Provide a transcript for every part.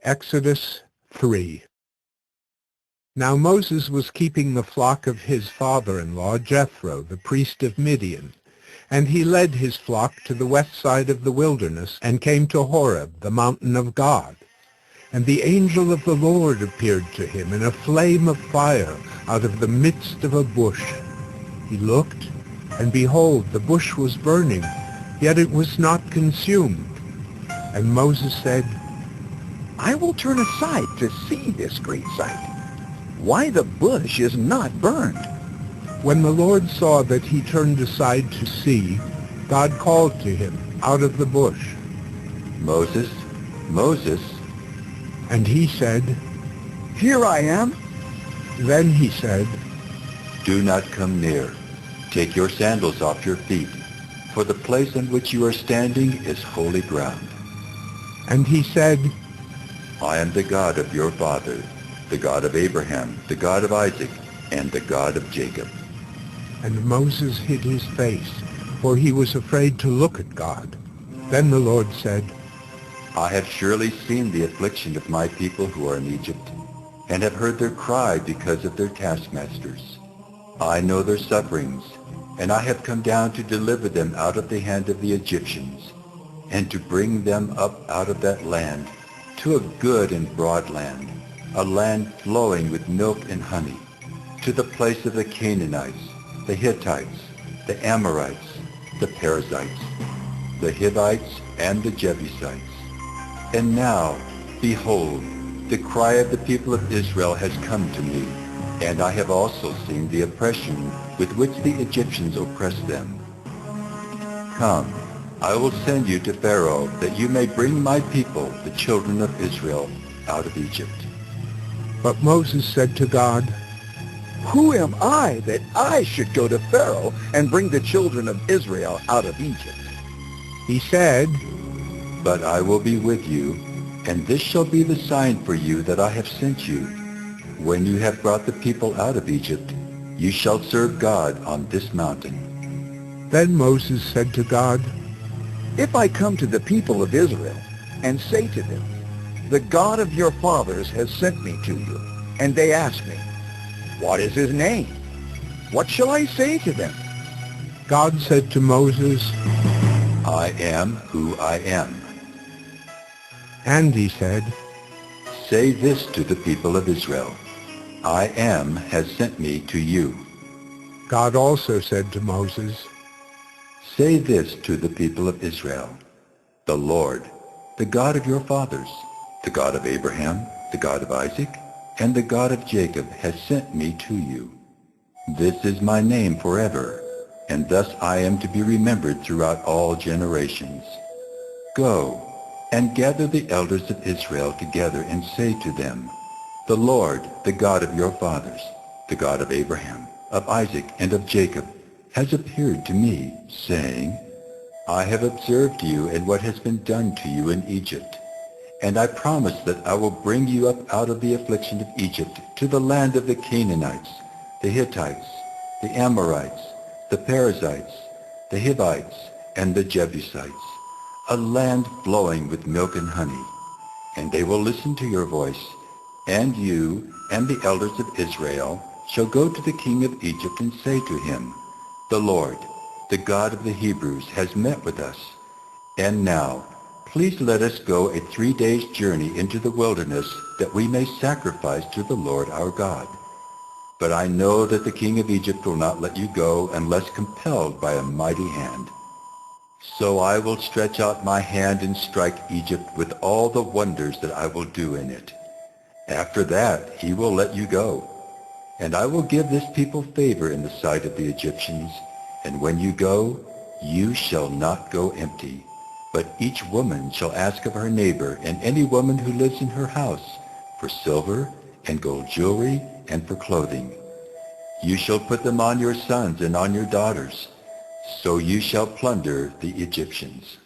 Exodus 3. Now Moses was keeping the flock of his father-in-law Jethro, the priest of Midian, and he led his flock to the west side of the wilderness and came to Horeb, the mountain of God. And the angel of the Lord appeared to him in a flame of fire out of the midst of a bush. He looked, and behold, the bush was burning, yet it was not consumed. And Moses said, I will turn aside to see this great sight, why the bush is not burned. When the Lord saw that he turned aside to see, God called to him out of the bush. Moses, Moses. And he said, Here I am. Then he said, Do not come near. Take your sandals off your feet, for the place on which you are standing is holy ground. And he said, I am the God of your father, the God of Abraham, the God of Isaac, and the God of Jacob. And Moses hid his face, for he was afraid to look at God. Then the Lord said, I have surely seen the affliction of my people who are in Egypt, and have heard their cry because of their taskmasters. I know their sufferings, and I have come down to deliver them out of the hand of the Egyptians, and to bring them up out of that land to a good and broad land, a land flowing with milk and honey, to the place of the Canaanites, the Hittites, the Amorites, the Perizzites, the Hivites, and the Jebusites. And now, behold, the cry of the people of Israel has come to me, and I have also seen the oppression with which the Egyptians oppress them. Come, I will send you to Pharaoh, that you may bring my people, the children of Israel, out of Egypt. But Moses said to God, Who am I that I should go to Pharaoh and bring the children of Israel out of Egypt? He said, But I will be with you, and this shall be the sign for you that I have sent you. When you have brought the people out of Egypt, you shall serve God on this mountain. Then Moses said to God, If I come to the people of Israel and say to them, The God of your fathers has sent me to you, and they ask me, What is his name? What shall I say to them? God said to Moses, I am who I am. And he said, Say this to the people of Israel, I am has sent me to you. God also said to Moses, Say this to the people of Israel, the Lord, the God of your fathers, the God of Abraham, the God of Isaac, and the God of Jacob has sent me to you. This is my name forever, and thus I am to be remembered throughout all generations. Go and gather the elders of Israel together and say to them, The Lord, the God of your fathers, the God of Abraham, of Isaac, and of Jacob, has appeared to me, saying, I have observed you and what has been done to you in Egypt, and I promise that I will bring you up out of the affliction of Egypt to the land of the Canaanites, the Hittites, the Amorites, the Perizzites, the Hivites, and the Jebusites, a land flowing with milk and honey. And they will listen to your voice, and you and the elders of Israel shall go to the king of Egypt and say to him, The Lord, the God of the Hebrews, has met with us. And now, please let us go a 3 days' journey into the wilderness, that we may sacrifice to the Lord our God. But I know that the king of Egypt will not let you go unless compelled by a mighty hand. So I will stretch out my hand and strike Egypt with all the wonders that I will do in it. After that he will let you go. And I will give this people favor in the sight of the Egyptians. And when you go, you shall not go empty. But each woman shall ask of her neighbor and any woman who lives in her house for silver and gold jewelry and for clothing. You shall put them on your sons and on your daughters. So you shall plunder the Egyptians.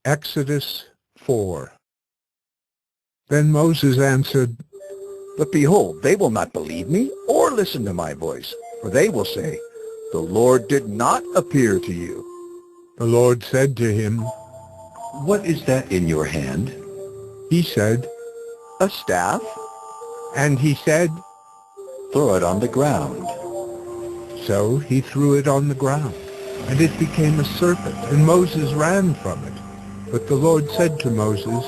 Exodus 4. Then Moses answered, But behold, they will not believe me or listen to my voice, for they will say, The Lord did not appear to you. The Lord said to him, What is that in your hand? He said, A staff? and he said, Throw it on the ground. so he threw it on the ground, and it became a serpent, and Moses ran from it. But the Lord said to Moses,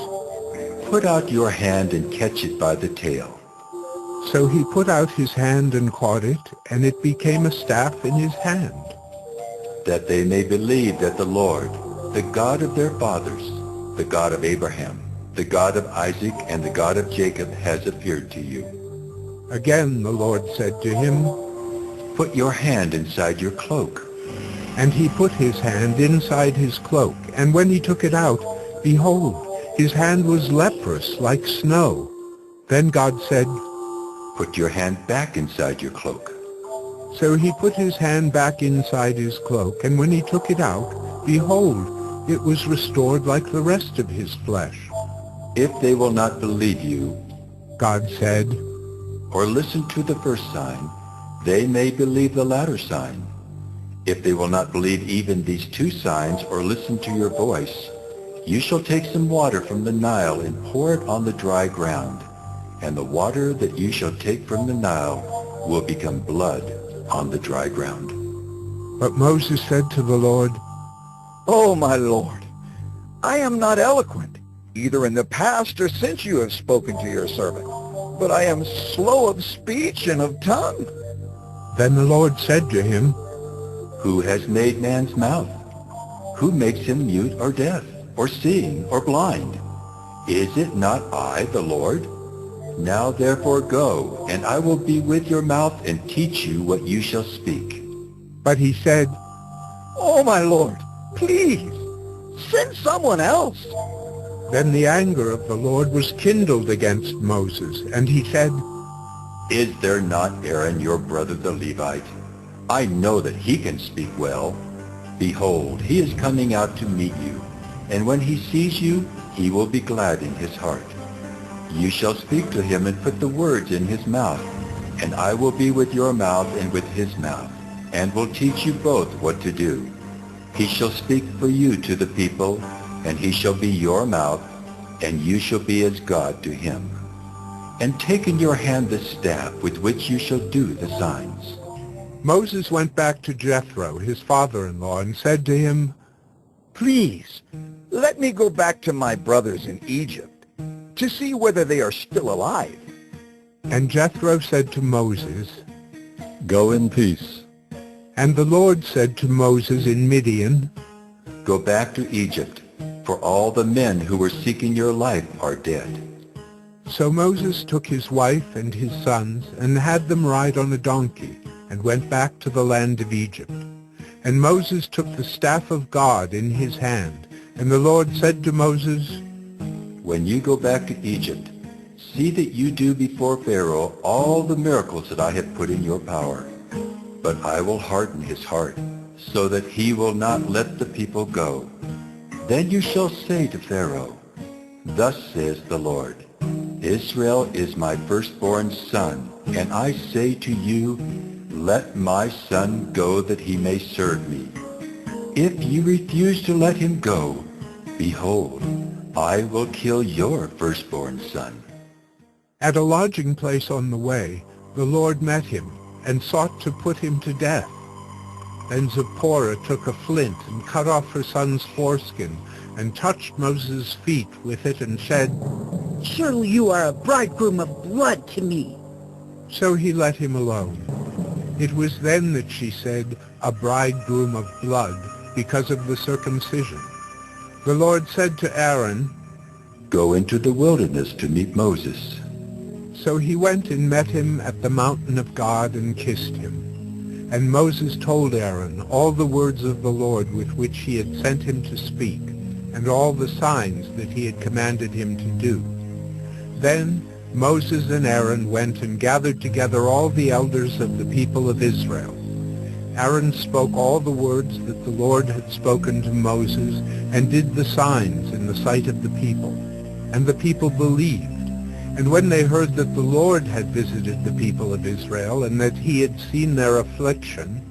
Put out your hand and catch it by the tail. so he put out his hand and caught it, and it became a staff in his hand. That they may believe that the Lord, the God of their fathers, the God of Abraham, the God of Isaac, and the God of Jacob has appeared to you. Again the Lord said to him, Put your hand inside your cloak. and he put his hand inside his cloak, and when he took it out, behold, his hand was leprous like snow. Then God said, Put your hand back inside your cloak. so he put his hand back inside his cloak, and when he took it out, behold, it was restored like the rest of his flesh. If they will not believe you, God said, or listen to the first sign, they may believe the latter sign. If they will not believe even these two signs or listen to your voice, you shall take some water from the Nile and pour it on the dry ground, and the water that you shall take from the Nile will become blood on the dry ground. But Moses said to the Lord, Oh, my Lord, I am not eloquent, either in the past or since you have spoken to your servant, but I am slow of speech and of tongue. Then the Lord said to him, Who has made man's mouth? Who makes him mute or deaf, or seeing or blind? Is it not I, the Lord? Now therefore go, and I will be with your mouth and teach you what you shall speak. But he said, Oh, my Lord, please, send someone else. Then the anger of the Lord was kindled against Moses, and he said, Is there not Aaron your brother the Levite? I know that he can speak well. Behold, he is coming out to meet you, and when he sees you, he will be glad in his heart. You shall speak to him and put the words in his mouth, and I will be with your mouth and with his mouth, and will teach you both what to do. He shall speak for you to the people, and he shall be your mouth, and you shall be as God to him. And take in your hand the staff with which you shall do the signs. Moses went back to Jethro, his father-in-law, and said to him, Please, let me go back to my brothers in Egypt to see whether they are still alive. And Jethro said to Moses, Go in peace. and the Lord said to Moses in Midian, Go back to Egypt, for all the men who were seeking your life are dead. So Moses took his wife and his sons, and had them ride on a donkey, and went back to the land of Egypt. And Moses took the staff of God in his hand, and the Lord said to Moses, When you go back to Egypt, see that you do before Pharaoh all the miracles that I have put in your power. But I will harden his heart, so that he will not let the people go. Then you shall say to Pharaoh, Thus says the Lord, Israel is my firstborn son, and I say to you, Let my son go that he may serve me. If you refuse to let him go, behold, I will kill your firstborn son. At a lodging place on the way, the Lord met him, and sought to put him to death. Then Zipporah took a flint, and cut off her son's foreskin, and touched Moses' feet with it, and said, Surely you are a bridegroom of blood to me. So he let him alone. It was then that she said, a bridegroom of blood, because of the circumcision. The Lord said to Aaron, Go into the wilderness to meet Moses. So he went and met him at the mountain of God and kissed him. And Moses told Aaron all the words of the Lord with which he had sent him to speak, and all the signs that he had commanded him to do. Then Moses and Aaron went and gathered together all the elders of the people of Israel. Aaron spoke all the words that the Lord had spoken to Moses, and did the signs in the sight of the people. And the people believed. And when they heard that the Lord had visited the people of Israel, and that he had seen their affliction,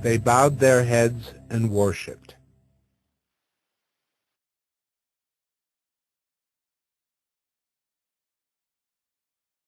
They bowed their heads and worshipped.